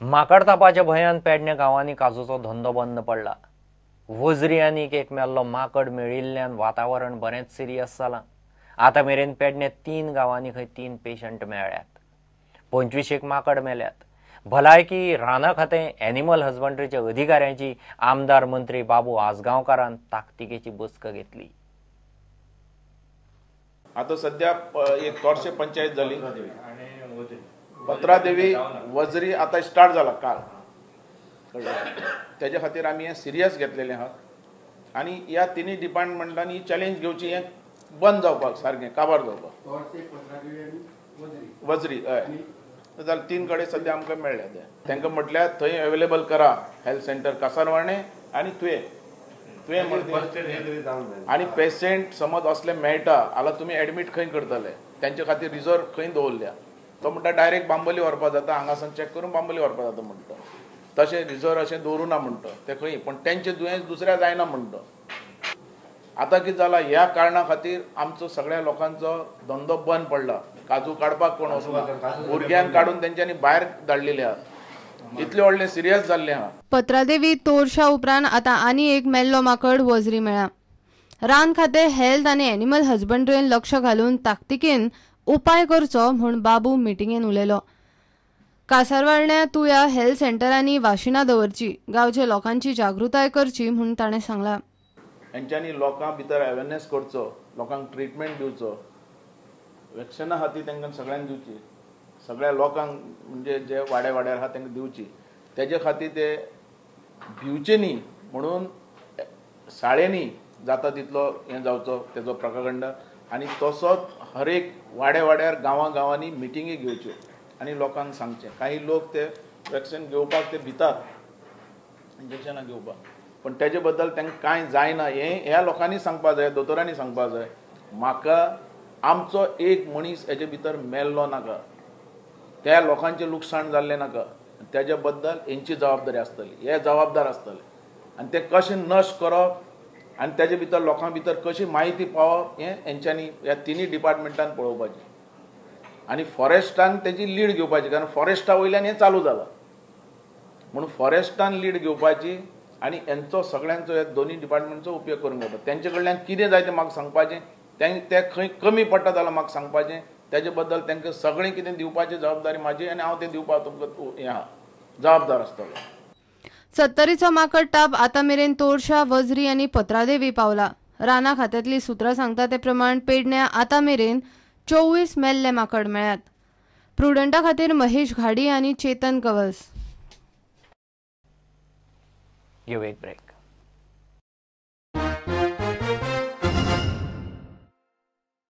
माकड तापाच्या भयान पेडणे गांवांनी काजूचो धंदो बंद पडला। वजरी आनीक एक मेल्लो माकड मेळिल्ल्यान वातावरण बरेंच सिरियस जालां। आतां मेरेन पेडणे 3 गांवांनी खंय 3 पेशंट मेळ्ळ्यात। 25 माकड मेल्यात। भलायकी राना खातें एनिमल हजबंड्रीच्या अधिकाऱ्यांची आमदार मंत्री बाबू आजगांवकारान ताकतिकेची बसका घेतली। आता सध्या एक तोरशे पंचायत झाली। पत्रादेवी वजरी आता स्टार्ट जाला काल। त्याच्या खातीर आमी हे सिरियस घेतलेले आहात आणि या तिनी डिपार्टमेंटांनी चॅलेंज घेवची हे बंद जावपाक सारकें काबार जावपाक। वजरी हय जाल्यार 3 कडेन सध्या आमकां मेळ्ळ्या ते तांकां म्हटल्यार थंय अवेलेबल करा हेल्थ सेंटर कासारवाडे आणि तुवें आणि पेशंट समज असले मेळटा जाल्यार तुमी एडमीट खंय करतले त्यांच्या खातीर रिजर्व खंय दवरल्या। तो म्हणटा डायरेक्ट बांबोली व्हरपा जाता, हांगासान चॅक करून बांबोली व्हरपा जाता म्हणटा। तशें रिजर्व अशें दवरुना म्हणटा ते खंय, पण तेंचें दुयेंस दुसऱ्या जायना म्हणटा। आतां कितें जालां ह्या कारणां खातीर आमचो सगळ्या लोकांचो धंदो बंद पडला। काजू काडपाक कोण वचना, भुरग्यांक काडून तेंच्यांनी भायर धाडलेले आहात। इतले व्हडले सिरियस जाल्ले आहा। पत्रादेवी तोरशा उपरांत आतां आनी एक मेल्लो माकड वजरी मेळ्ळा। रान खातें हेल्थ आनी एनिमल हजबंड्रीन लक्ष घालून ताकतिकेन उपाय करचो म्हूण बाबू मिटिंगेन उलयलो। कासारवाडण्या तुया हेल्थ सेंटरांनी वाशिनां दवरची, गांवच्या लोकांची जागृताय करची म्हूण ताणें सांगलां। हेंच्यांनी लोकां भितर अवेरनेस करचो, लोकांक ट्रिटमेंट दिवचो, वॅक्सिनां आहा ती तांकां सगळ्यांक दिवची, सगळ्या लोकांक म्हणजे जे वाड्यार आहा तांकां दिवची। तेजे खातीर ते भिवचे न्ही म्हणून शाळेंनी जाता तितलो हें जावचो तेजो प्रकागंड आनी तसोच हर एक वाड्यार गांवांनी मिटिंगी घेवच्यो आनी लोकांक सांगचें। काही लोक ते वॅक्सिन घेवपाक ते भितात इंजेक्शनां घेवपाक, पण तेजे बद्दल तांकां कांय जायना हें ह्या लोकांनी सांगपाक जाय, दोतोरांनी सांगपाक जाय। म्हाका आमचो एक मनीस हेजे भितर मेल्लो नाका, त्या लोकांचें लुकसाण जाल्लें नाका, तेजे बद्दल हेंची जबाबदारी आसतली, हे जबाबदार आसतले आनी ते कशें नश्ट करप आनी तेजे भितर लोकां भितर कशी माहिती पावप हें हेंच्यांनी ह्या तिनी डिपार्टमेंटान पळोवपाचें आनी फॉरेस्टान तेजी लीड घेवपाची, कारण फॉरेस्टा वयल्यान हें चालू जालां म्हणून फॉरेस्टान लीड घेवपाची आनी हेंचो सगळ्यांचो ह्या दोनी डिपार्टमेंटचो उपयोग करून घेवपाचो। तेंचे कडल्यान कितें जाय तें म्हाका सांगपाचें, ते खंय कमी पडटा जाल्यार म्हाका सांगपाचें, तेजे बद्दल तांकां सगळें कितें दिवपाची जबाबदारी म्हाजी आनी हांव तें दिवपाक तुमकां हें आहा जबाबदार आसतलो। 70चो माकड टाप आतां मेरेन तोरशा, वजरी आनी पत्रादेवी पावला। राना खात्यांतली सुत्रां सांगता ते प्रमाण पेडण्यां आतां मेरेन 24 मेल्ले माकड मेळ्ळ्यात। प्रुडंटा खातीर महेश घाडी आनी चेतन कवस। गिव एक ब्रेक।